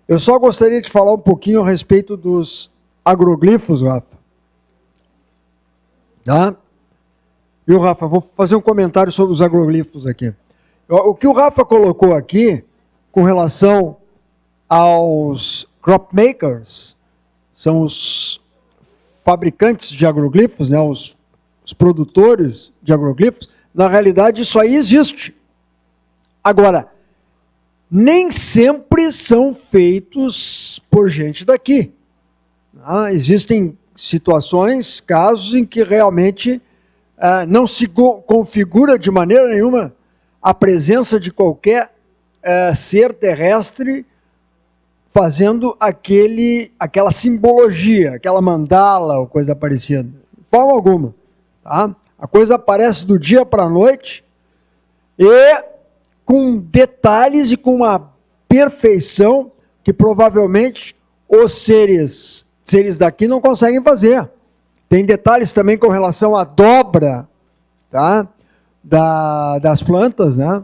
Eu só gostaria de falar um pouquinho a respeito dos agroglifos, Rafa. Tá? Viu, Rafa? Vou fazer um comentário sobre os agroglifos aqui. O que o Rafa colocou aqui, com relação aos crop makers, são os fabricantes de agroglifos, né, os produtores de agroglifos, na realidade isso aí existe. Agora, nem sempre são feitos por gente daqui. Existem situações, casos em que realmente não se configura de maneira nenhuma a presença de qualquer ser terrestre fazendo aquela simbologia, aquela mandala ou coisa parecida. De forma alguma. Tá? A coisa aparece do dia para a noite e com detalhes e com uma perfeição que provavelmente os seres daqui não conseguem fazer. Tem detalhes também com relação à dobra, tá? Das plantas, né?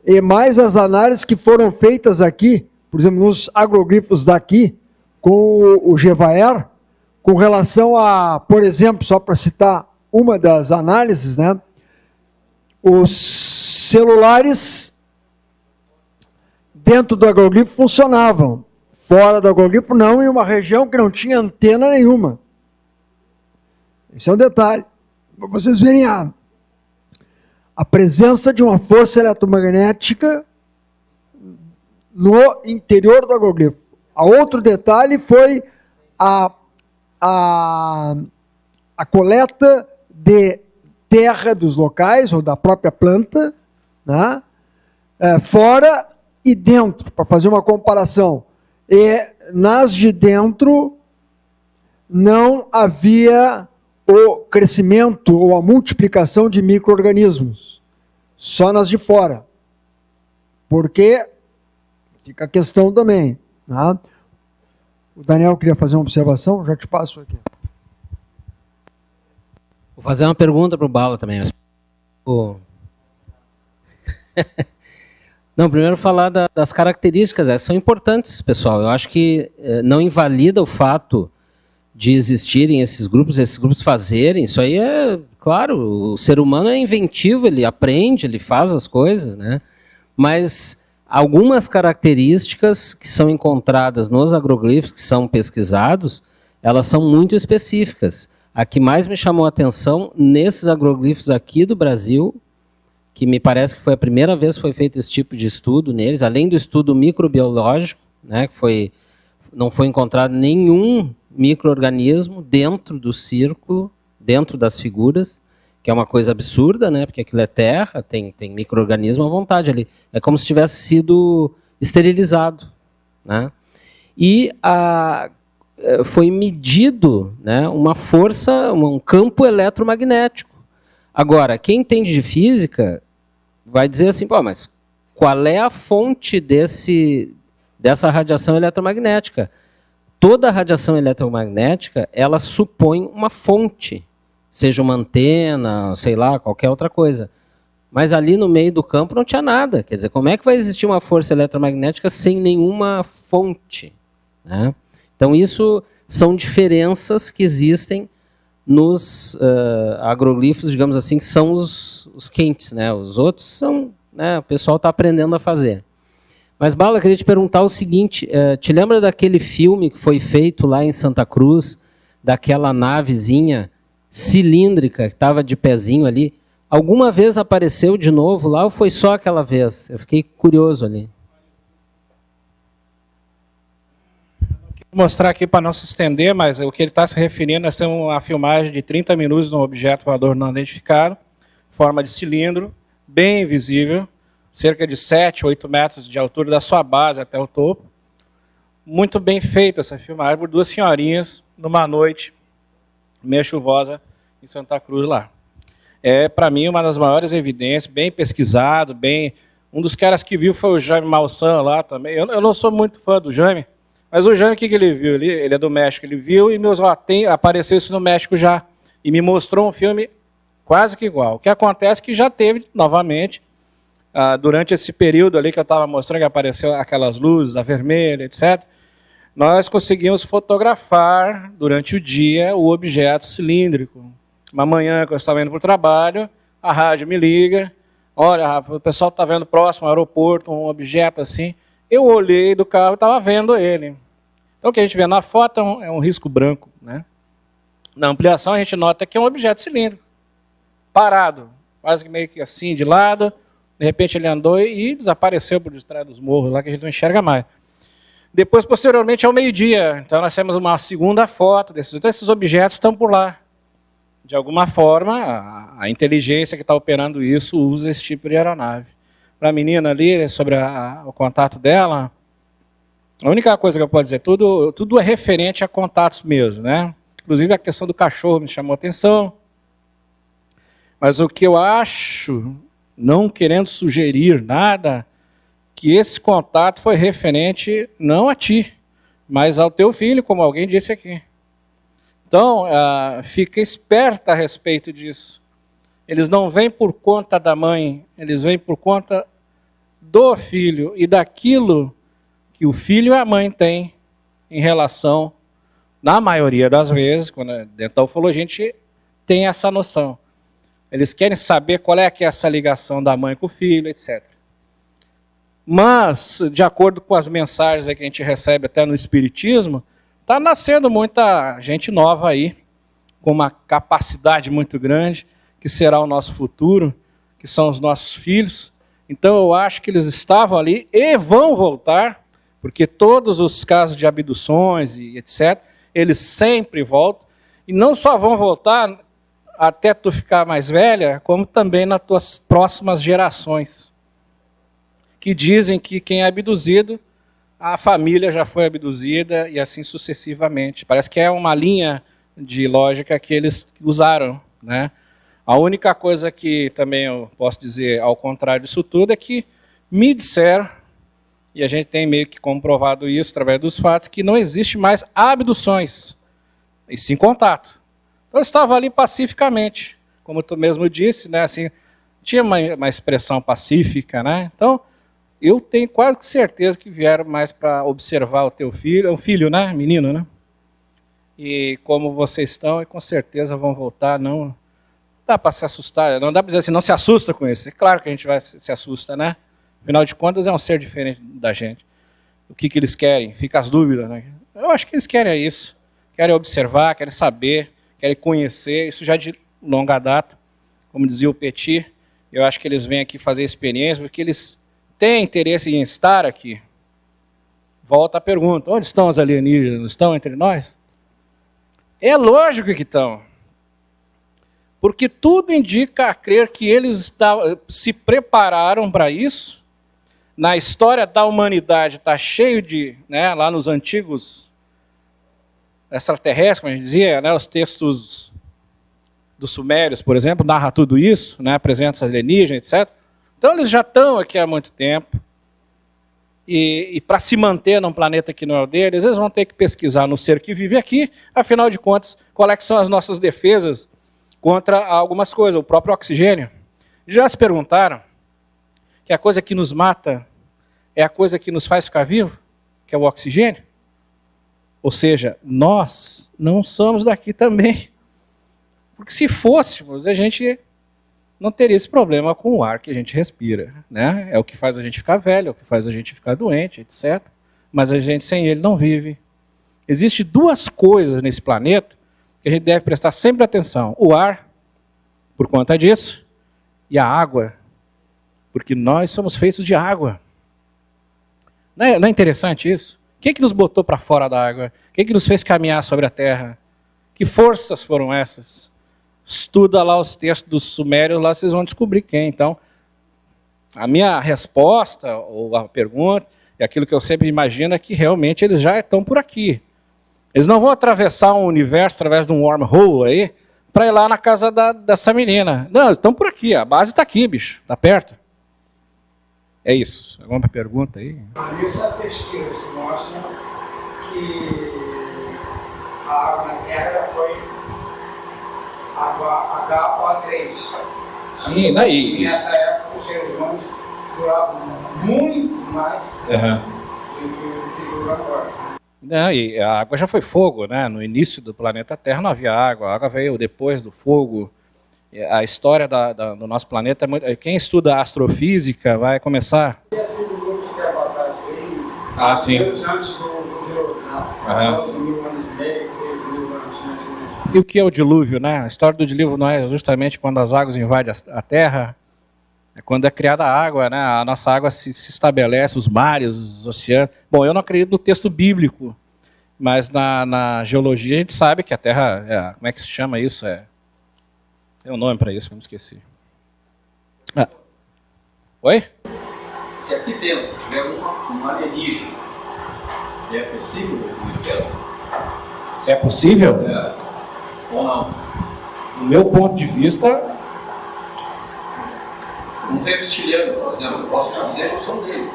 E mais as análises que foram feitas aqui, por exemplo, nos agroglifos daqui, com o Gevaer, com relação a, por exemplo, só para citar uma das análises, né? Os celulares dentro do agroglifo funcionavam, fora do agroglifo não, em uma região que não tinha antena nenhuma. Esse é um detalhe, para vocês verem a presença de uma força eletromagnética no interior do agroglifo. Outro detalhe foi a coleta de terra dos locais, ou da própria planta, né? Fora e dentro, para fazer uma comparação. E nas de dentro não havia o crescimento ou a multiplicação de micro-organismos, só nas de fora. Porque fica a questão também. Né? O Daniel queria fazer uma observação, já te passo aqui. Vou fazer uma pergunta para o Bala também. Não, primeiro falar das características, são importantes, pessoal. Eu acho que não invalida o fato de existirem esses grupos fazerem. Isso aí é, claro, o ser humano é inventivo, ele aprende, ele faz as coisas, né? Mas algumas características que são encontradas nos agroglifos, que são pesquisados, elas são muito específicas. A que mais me chamou a atenção nesses agroglifos aqui do Brasil, que me parece que foi a primeira vez que foi feito esse tipo de estudo neles, além do estudo microbiológico, né, que não foi encontrado nenhum micro-organismo dentro do círculo, dentro das figuras, que é uma coisa absurda, né, porque aquilo é terra, tem micro-organismo à vontade ali. É como se tivesse sido esterilizado. Né? E foi medido, né, uma força, um campo eletromagnético. Agora, quem entende de física vai dizer assim, pô, mas qual é a fonte dessa radiação eletromagnética? Toda radiação eletromagnética, ela supõe uma fonte, seja uma antena, sei lá, qualquer outra coisa. Mas ali no meio do campo não tinha nada. Quer dizer, como é que vai existir uma força eletromagnética sem nenhuma fonte? Né? Então, isso são diferenças que existem nos agroglifos, digamos assim, que são os quentes. Né? Os outros são, né, o pessoal está aprendendo a fazer. Mas, Bala, eu queria te perguntar o seguinte, te lembra daquele filme que foi feito lá em Santa Cruz, daquela navezinha cilíndrica que estava de pezinho ali? Alguma vez apareceu de novo lá ou foi só aquela vez? Eu fiquei curioso ali. Vou mostrar aqui para não se estender, mas o que ele está se referindo, nós temos uma filmagem de 30 minutos de um objeto voador não identificado, forma de cilindro, bem visível, cerca de 7, 8 metros de altura da sua base até o topo. Muito bem feita essa filmagem por duas senhorinhas numa noite meio chuvosa em Santa Cruz lá. É, para mim, uma das maiores evidências, bem pesquisado, bem... Um dos caras que viu foi o Jaime Malsan lá também. Eu não sou muito fã do Jaime, mas o Jaime, o que ele viu? Ele é do México, ele viu e apareceu isso no México já. E me mostrou um filme quase que igual. O que acontece é que já teve, novamente, durante esse período ali que eu estava mostrando, que apareceu aquelas luzes, a vermelha, etc., nós conseguimos fotografar durante o dia o objeto cilíndrico. Uma manhã que eu estava indo para o trabalho, a rádio me liga, olha, Rafa, o pessoal está vendo próximo ao aeroporto um objeto assim. Eu olhei do carro e estava vendo ele. Então o que a gente vê na foto é um risco branco, né? Na ampliação a gente nota que é um objeto cilíndrico, parado, quase que meio que assim, de lado. De repente ele andou e desapareceu por detrás dos morros, lá que a gente não enxerga mais. Depois, posteriormente, ao meio-dia, então nós temos uma segunda foto desses. Então esses objetos estão por lá. De alguma forma, a inteligência que está operando isso usa esse tipo de aeronave. Para a menina ali, sobre o contato dela, a única coisa que eu posso dizer, tudo é referente a contatos mesmo, né? Inclusive a questão do cachorro me chamou a atenção. Mas o que eu acho, não querendo sugerir nada, que esse contato foi referente não a ti, mas ao teu filho, como alguém disse aqui. Então, fica esperta a respeito disso. Eles não vêm por conta da mãe, eles vêm por conta do filho e daquilo que o filho e a mãe têm em relação, na maioria das vezes, quando é dentro da ufologia, a gente tem essa noção. Eles querem saber qual é que é essa ligação da mãe com o filho, etc. Mas, de acordo com as mensagens que a gente recebe até no Espiritismo, está nascendo muita gente nova aí, com uma capacidade muito grande, que será o nosso futuro, que são os nossos filhos. Então eu acho que eles estavam ali e vão voltar, porque todos os casos de abduções e etc., eles sempre voltam, e não só vão voltar até tu ficar mais velha, como também nas tuas próximas gerações, que dizem que quem é abduzido, a família já foi abduzida e assim sucessivamente. Parece que é uma linha de lógica que eles usaram, né? A única coisa que também eu posso dizer ao contrário disso tudo é que me disseram, e a gente tem meio que comprovado isso através dos fatos, que não existe mais abduções, e sim contato. Então eu estava ali pacificamente, como tu mesmo disse, né? Assim, tinha uma expressão pacífica, né? Então, eu tenho quase certeza que vieram mais para observar o teu filho, é um filho, né? Menino, né? E como vocês estão, e com certeza vão voltar, não dá para se assustar, não dá para dizer assim, não se assusta com isso. É claro que a gente vai se assusta, né? Afinal de contas, é um ser diferente da gente. O que eles querem? Fica as dúvidas, né? Eu acho que eles querem isso. Querem observar, querem saber, querem conhecer, isso já de longa data. Como dizia o Petit, eu acho que eles vêm aqui fazer experiência, porque eles têm interesse em estar aqui. Volta a pergunta, onde estão os alienígenas? Estão entre nós? É lógico que estão. Porque tudo indica a crer que eles se prepararam para isso. Na história da humanidade está cheio de, né, lá nos antigos extraterrestres, como a gente dizia, né, os textos dos sumérios, por exemplo, narra tudo isso, né, a presença alienígena, etc. Então eles já estão aqui há muito tempo. E para se manter num planeta que não é o deles, eles vão ter que pesquisar no ser que vive aqui, afinal de contas, quais são as nossas defesas contra algumas coisas, o próprio oxigênio. Já se perguntaram que a coisa que nos mata é a coisa que nos faz ficar vivo, que é o oxigênio? Ou seja, nós não somos daqui também. Porque se fôssemos, a gente não teria esse problema com o ar que a gente respira, né? É o que faz a gente ficar velho, é o que faz a gente ficar doente, etc. Mas a gente sem ele não vive. Existem duas coisas nesse planeta que a gente deve prestar sempre atenção. O ar, por conta disso, e a água, porque nós somos feitos de água. Não é interessante isso? O que nos botou para fora da água? O que nos fez caminhar sobre a terra? Que forças foram essas? Estuda lá os textos dos sumérios, lá vocês vão descobrir quem. Então, a minha resposta, ou a pergunta, é aquilo que eu sempre imagino, é que realmente eles já estão por aqui. Eles não vão atravessar um universo através de um wormhole aí, para ir lá na casa dessa menina. Não, eles estão por aqui, a base está aqui, bicho, está perto. É isso. Alguma pergunta aí? Isso é pesquisa que mostra que a água na Terra foi água H3. Sim, daí. E nessa época os seres humanos durava muito mais do que dura agora. Não, e a água já foi fogo, né? No início do planeta Terra não havia água, a água veio depois do fogo. A história do nosso planeta é muito... Quem estuda astrofísica vai começar... E assim, do grupo que atrás Ah, sim. antes do dilúvio, né? 12 mil anos e meio, 13 mil anos e meio. E o que é o dilúvio, né? A história do dilúvio não é justamente quando as águas invadem a Terra, é quando é criada a água, né? A nossa água se estabelece, os mares, os oceanos. Bom, eu não acredito no texto bíblico, mas na geologia a gente sabe que a Terra, como é que se chama isso? Tem um nome para isso, que eu me esqueci. Oi? Se aqui dentro tiver um alienígena, é possível conhecê-lo? Se é possível? Ou não? Do meu ponto de vista... Um reptiliano, por exemplo, eu posso dizer que eu sou um deles.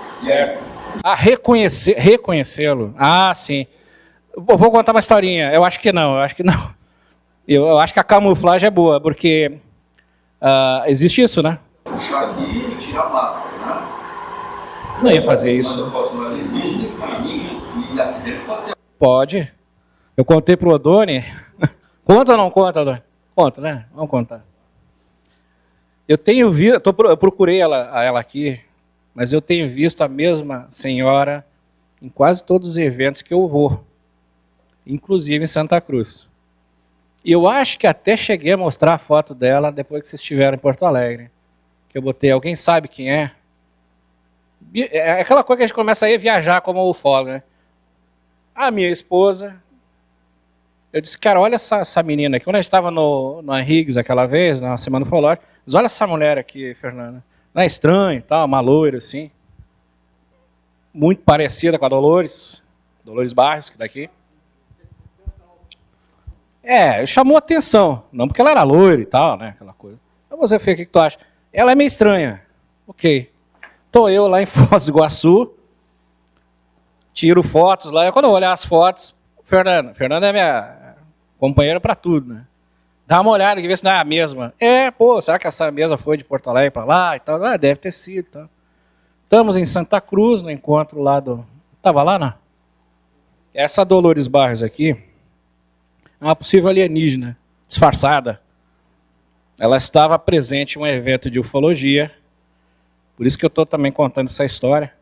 Reconhecê-lo? Ah, sim. Vou contar uma historinha. Eu acho que não. Eu acho que a camuflagem é boa, porque existe isso, né? Puxar aqui e tirar a máscara, né? Não ia fazer Mas isso. eu posso ir alienígena, ficar em mim e aqui dentro bater. Pode. Eu contei pro Odoni. Conta ou não conta, Odoni? Conta, né? Vamos contar. Eu tenho visto, eu procurei ela aqui, mas eu tenho visto a mesma senhora em quase todos os eventos que eu vou, inclusive em Santa Cruz. E eu acho que até cheguei a mostrar a foto dela depois que vocês estiveram em Porto Alegre, que eu botei, alguém sabe quem é? É aquela coisa que a gente começa a ir viajar como ufólogo, né? A minha esposa, eu disse, cara, olha essa menina aqui. Quando a gente estava na Higgs aquela vez, na Semana Ufológica, mas olha essa mulher aqui, Fernanda. Não é estranho e tal, uma loira assim. Muito parecida com a Dolores Barros, que daqui. Chamou atenção. Não porque ela era loira e tal, né? Aquela coisa. Mas você, Fê, o que tu acha? Ela é meio estranha. Ok. Tô eu lá em Foz do Iguaçu, tiro fotos lá. Quando eu olhar as fotos, Fernanda é minha companheira para tudo, né? Dá uma olhada e vê se não é a mesma. Será que essa mesma foi de Porto Alegre para lá e tal? Deve ter sido. Tá? Estamos em Santa Cruz, no encontro lá do... Estava lá, não? Essa Dolores Barros aqui é uma possível alienígena, disfarçada. Ela estava presente em um evento de ufologia, por isso que eu estou também contando essa história,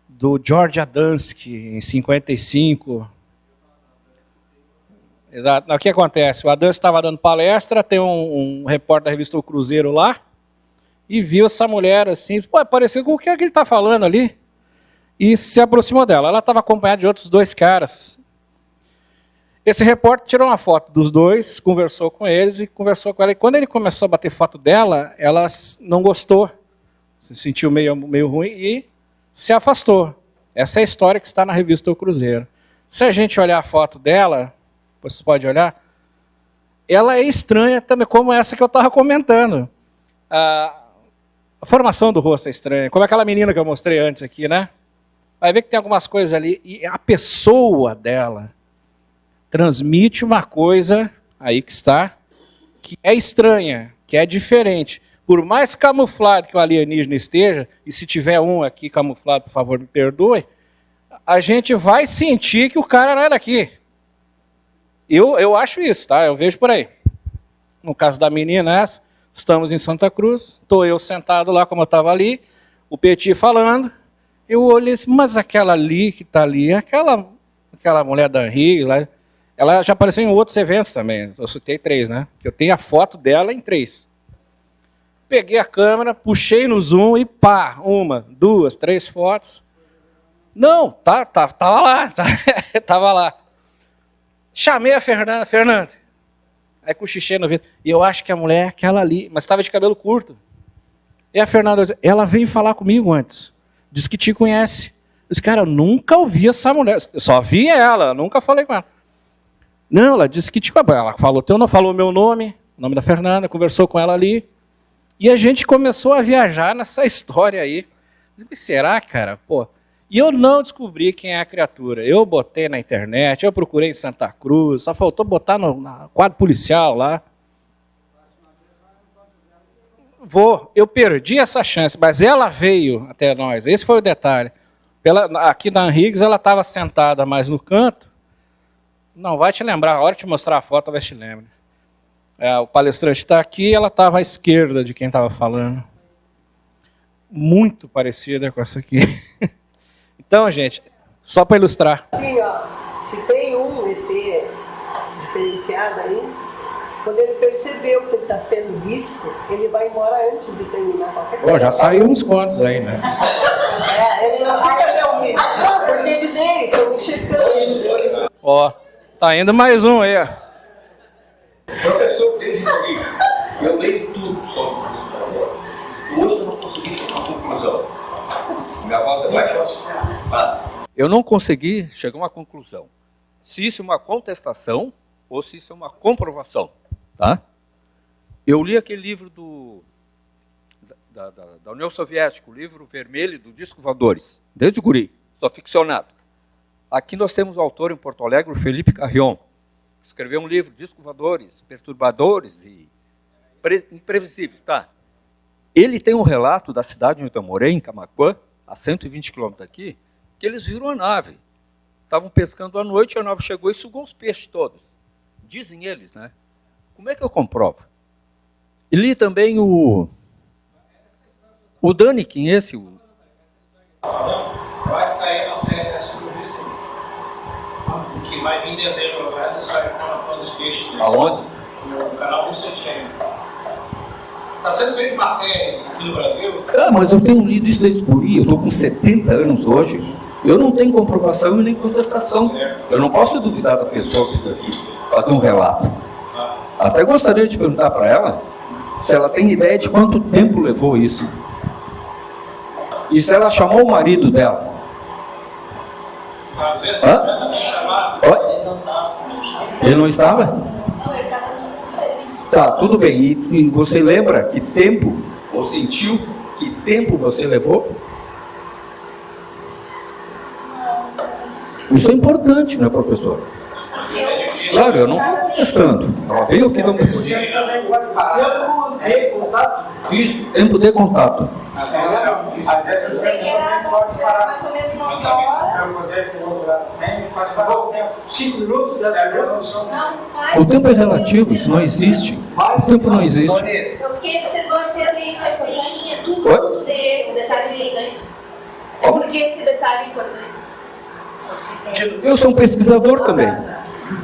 do George Adamski, em 55. Exato. O que acontece? O Adamski estava dando palestra, tem um repórter da revista O Cruzeiro lá, e viu essa mulher assim, parecido com o que ele está falando ali, e se aproximou dela. Ela estava acompanhada de outros dois caras. Esse repórter tirou uma foto dos dois, conversou com eles e conversou com ela. E quando ele começou a bater foto dela, ela não gostou, se sentiu meio ruim e se afastou. Essa é a história que está na revista O Cruzeiro. Se a gente olhar a foto dela, você pode olhar, ela é estranha também, como essa que eu estava comentando. A formação do rosto é estranha, como aquela menina que eu mostrei antes aqui, né? Vai ver que tem algumas coisas ali, e a pessoa dela transmite uma coisa, aí que está, que é estranha, que é diferente. Por mais camuflado que o alienígena esteja, e se tiver um aqui camuflado, por favor, me perdoe, a gente vai sentir que o cara não é daqui. Eu acho isso, tá? Eu vejo por aí. No caso da menina, estamos em Santa Cruz, estou eu sentado lá como eu estava ali, o Petit falando, eu olhei assim, mas aquela ali que está ali, aquela mulher da Henrique, lá, ela já apareceu em outros eventos também, eu citei 3, né? Eu tenho a foto dela em 3. Peguei a câmera, puxei no zoom e pá, 1, 2, 3 fotos. Não, tava lá, tava lá. Chamei a Fernanda, aí cochichei no vídeo, e eu acho que a mulher é aquela ali, mas estava de cabelo curto. E a Fernanda disse, ela veio falar comigo antes, disse que te conhece. Eu disse, cara, eu nunca ouvi essa mulher, eu só vi ela, nunca falei com ela. Não, ela disse que te conhece, ela falou meu nome, o nome da Fernanda, conversou com ela ali, e a gente começou a viajar nessa história aí. Eu disse, será, cara? Pô. E eu não descobri quem é a criatura. Eu botei na internet, eu procurei em Santa Cruz, só faltou botar no quadro policial lá. eu perdi essa chance, mas ela veio até nós, esse foi o detalhe. Aqui na Henrigues, ela estava sentada mais no canto, não vai te lembrar, a hora de te mostrar a foto, talvez te lembre. O palestrante está aqui, ela estava à esquerda de quem estava falando. Muito parecida com essa aqui. Então, gente, só para ilustrar. Sim, ó, se tem um EP diferenciado aí, quando ele percebeu que ele está sendo visto, ele vai embora antes de terminar qualquer coisa. Já saiu uns quantos aí, né? Ele não fica até o vídeo. Porque eles estão checando. Ó, tá indo mais um aí, ó. Professor, desde que eu leio tudo sobre isso agora. Hoje eu não consegui chegar a uma conclusão. Minha voz é baixa. Eu não consegui chegar a uma conclusão. Se isso é uma contestação ou se isso é uma comprovação. Tá? Eu li aquele livro da União Soviética, o livro vermelho do Disco Voadores, desde o guri, sou ficcionado. Aqui nós temos o autor em Porto Alegre, o Felipe Carrion, que escreveu um livro, Disco Voadores, Perturbadores e Imprevisíveis. Tá? Ele tem um relato da cidade onde eu morei, em Camaquã, a 120 quilômetros daqui, que eles viram a nave. Estavam pescando à noite, a nave chegou e sugou os peixes todos. Dizem eles, né? Como é que eu comprovo? E li também o Daniken, esse. Vai sair uma série sobre isso, que vai vir em dezembro. Essa história com os peixes. Aonde? No canal do Santiago. Está sendo feita uma série aqui no Brasil. Mas eu tenho lido isso desde guri, eu estou com 70 anos hoje. Eu não tenho comprovação e nem contestação. Eu não posso duvidar da pessoa que fez aqui, fazer um relato. Até gostaria de perguntar para ela se ela tem ideia de quanto tempo levou isso. E se ela chamou o marido dela. Às vezes, ele não estava? Não, ele estava no serviço. Tá, tudo bem. E você lembra que tempo, ou sentiu que tempo você levou? Isso é importante, né, professor? Claro, eu não estou contestando. Ela veio aqui não me Tempo de contato. Isso, tempo de contato. Eu sei que era mais ou menos 9 horas. Faz para o tempo. 5 minutos, 10 minutos. O tempo é relativo, isso não existe. O tempo não existe. Eu fiquei observando as inteligências, tudo desse detalhe importante. Por que esse detalhe é importante? Eu sou um pesquisador também.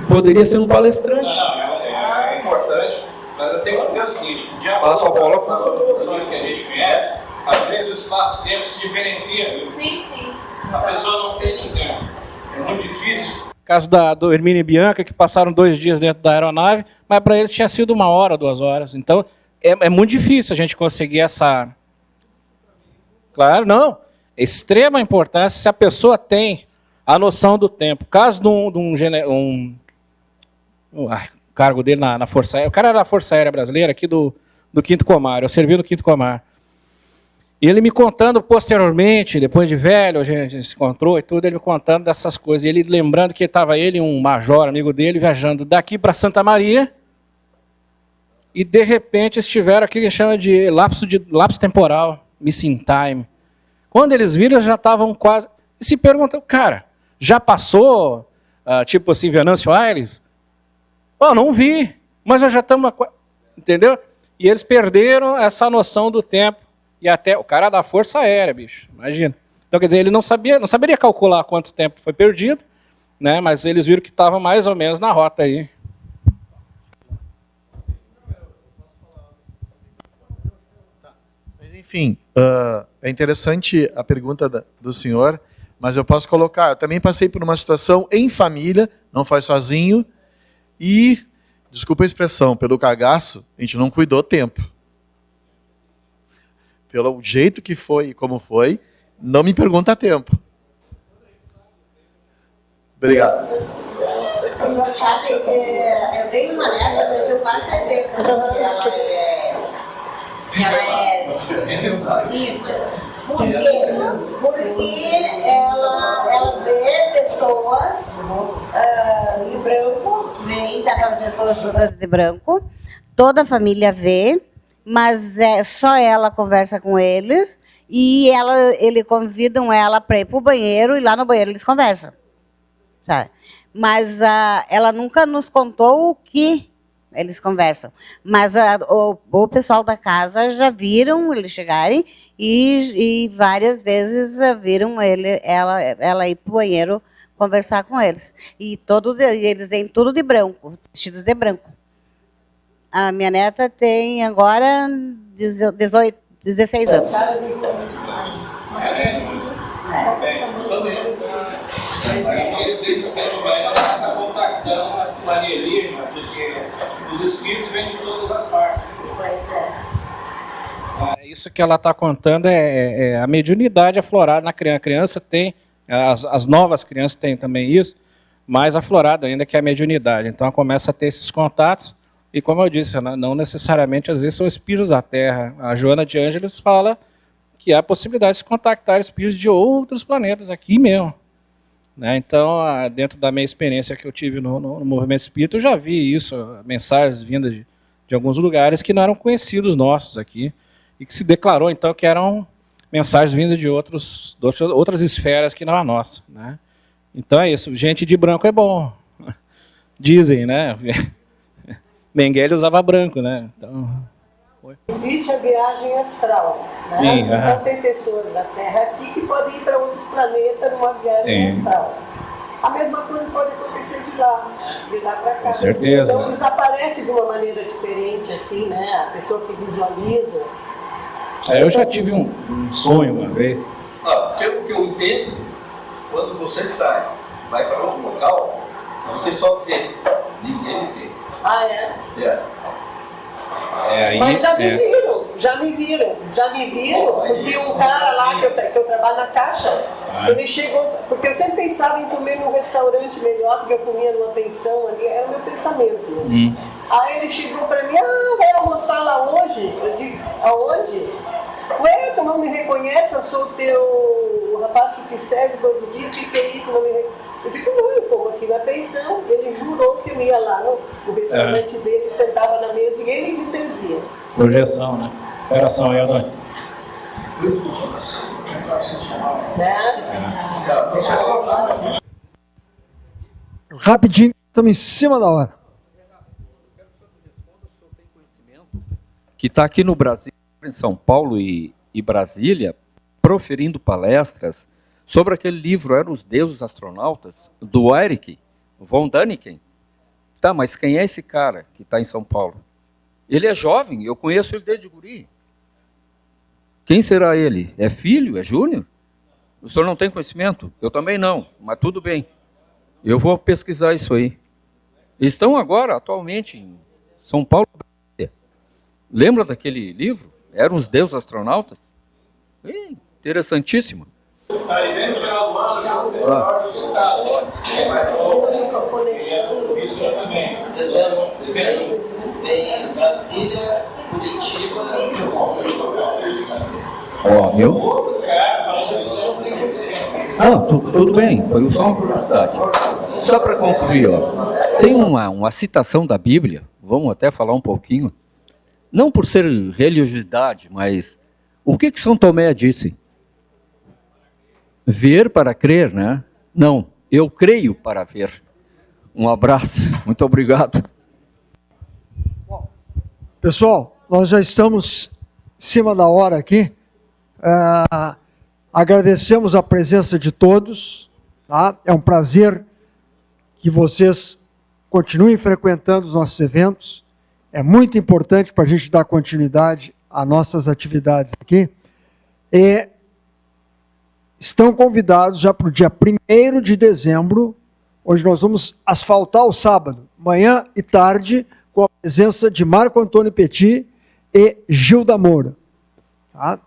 Poderia ser um palestrante. É importante, mas eu tenho que dizer o seguinte: de Passa a bola nas opções que a gente conhece, às vezes o espaço-tempo se diferencia. Sim, sim. A pessoa não sente o tempo. É muito difícil. O caso do Hermínio e Bianca, que passaram 2 dias dentro da aeronave, mas para eles tinha sido 1 hora, 2 horas. Então, é muito difícil a gente conseguir essa... Claro, não. É extrema importância se a pessoa tem a noção do tempo. Caso de um cargo dele na Força Aérea, o cara era da Força Aérea Brasileira, aqui do 5º Comar, eu servi no 5º Comar. E ele me contando posteriormente, depois de velho, a gente se encontrou e tudo, ele me contando dessas coisas. E ele lembrando que estava ele e um major, amigo dele, viajando daqui para Santa Maria, e de repente estiveram aqui que a gente chama de lapso temporal, missing time. Quando eles viram, já estavam quase... E se perguntam, cara, já passou, tipo assim, Venâncio Aires? Não vi, mas nós já estamos... Entendeu? E eles perderam essa noção do tempo. E até o cara da Força Aérea, bicho, imagina. Então, quer dizer, ele não saberia calcular quanto tempo foi perdido, né? Mas eles viram que estava mais ou menos na rota aí. Mas, enfim, é interessante a pergunta do senhor, mas eu posso colocar, eu também passei por uma situação em família, não foi sozinho, e, desculpa a expressão, pelo cagaço, a gente não cuidou tempo. Pelo jeito que foi e como foi, não me pergunta tempo. Obrigado. O senhor sabe, eu tenho uma neta, eu tenho quase 70. Ela é isso. Por quê? Porque ela vê pessoas de branco, vem daquelas pessoas todas de branco, toda a família vê, mas só ela conversa com eles e eles convidam ela para ir para o banheiro e lá no banheiro eles conversam, sabe? Mas ela nunca nos contou o que eles conversam. Mas o pessoal da casa já viram eles chegarem e várias vezes viram ela ir para o banheiro conversar com eles. E eles vêm tudo de branco, vestidos de branco. A minha neta tem agora 16 anos. Ela está contactando essa alienígena, porque os espíritos vêm de todas as partes. Isso que ela está contando é a mediunidade aflorada na criança. A criança tem, as novas crianças têm também isso, mais aflorado ainda que a mediunidade. Então ela começa a ter esses contatos, e como eu disse, não necessariamente às vezes são espíritos da Terra. A Joana de Ângeles fala que há a possibilidade de se contactar espíritos de outros planetas, aqui mesmo. Então, dentro da minha experiência que eu tive no movimento espírita, eu já vi isso, mensagens vindas de alguns lugares que não eram conhecidos nossos aqui, e que se declarou, então, que eram mensagens vindas de outras esferas que não a nossa. Então é isso, gente de branco é bom, dizem, né? Mengele usava branco, né? Então... Existe a viagem astral, né? Sim, então tem pessoas da Terra aqui que podem ir para outros planetas numa viagem astral. A mesma coisa pode acontecer de lá para cá. Com certeza. Então eles aparecem de uma maneira diferente, assim, né? A pessoa que visualiza. Eu já tive um sonho uma vez. Pelo que eu entendo, quando você sai, vai para outro local, você só vê, ninguém vê. Mas já me viram, porque o cara lá que eu trabalho na Caixa, ele chegou, porque eu sempre pensava em comer num restaurante melhor, porque eu comia numa pensão ali, era o meu pensamento. Aí ele chegou pra mim, vai almoçar lá hoje? Eu digo, aonde? Ué, tu não me reconhece, eu sou o rapaz que te serve todo dia, o que é isso? Não me reconhece. Eu digo, não, eu como aqui na pensão. Ele jurou que eu ia lá no restaurante dele, sentava na mesa e ele me servia. Projeção, né? Operação aí, Antônio. Rapidinho, estamos em cima da hora. Que está aqui no Brasil, em São Paulo e Brasília, proferindo palestras sobre aquele livro, Eram os Deuses Astronautas, do Erich von Däniken. Tá, mas quem é esse cara que está em São Paulo? Ele é jovem, eu conheço ele desde guri. Quem será ele? É filho? É júnior? O senhor não tem conhecimento? Eu também não, mas tudo bem. Eu vou pesquisar isso aí. Estão agora, atualmente, em São Paulo. Lembra daquele livro? Eram os Deuses Astronautas? Interessantíssimo. Aí vem no final do ano, já o melhor dos cidadãos. Isso também. Dezembro. Vem Brasília, Curitiba e São Paulo. Viu? Tudo bem, foi só uma curiosidade. Só para concluir, tem uma citação da Bíblia, vamos até falar um pouquinho, não por ser religiosidade, mas o que São Tomé disse? Ver para crer, né? Não, eu creio para ver. Um abraço, muito obrigado. Pessoal, nós já estamos em cima da hora aqui. Agradecemos a presença de todos. Tá? É um prazer que vocês continuem frequentando os nossos eventos. É muito importante para a gente dar continuidade às nossas atividades aqui. E estão convidados já para o dia 1º de dezembro. Hoje nós vamos asfaltar o sábado, manhã e tarde, com a presença de Marco Antônio Petit e Gilda Moura. Tá?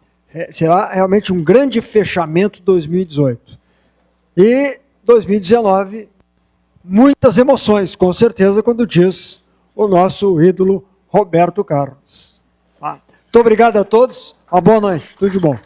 Será realmente um grande fechamento de 2018. E 2019, muitas emoções, com certeza, quando diz o nosso ídolo Roberto Carlos. Tá? Muito obrigado a todos, uma boa noite, tudo de bom.